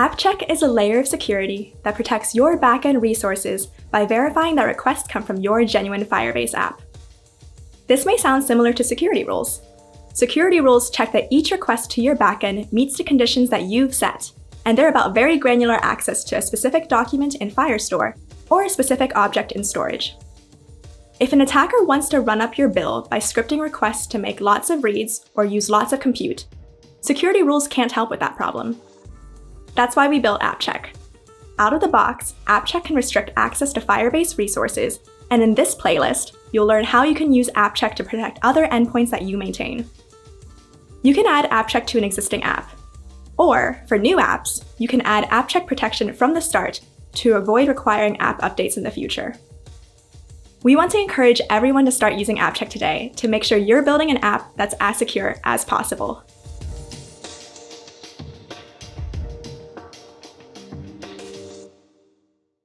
App Check is a layer of security that protects your backend resources by verifying that requests come from your genuine Firebase app. This may sound similar to security rules. Security rules check that each request to your backend meets the conditions that you've set, and they're about very granular access to a specific document in Firestore or a specific object in storage. If an attacker wants to run up your bill by scripting requests to make lots of reads or use lots of compute, security rules can't help with that problem. That's why we built App Check. Out of the box, App Check can restrict access to Firebase resources, and in this playlist, you'll learn how you can use App Check to protect other endpoints that you maintain. You can add App Check to an existing app. Or, for new apps, you can add App Check protection from the start to avoid requiring app updates in the future. We want to encourage everyone to start using App Check today to make sure you're building an app that's as secure as possible.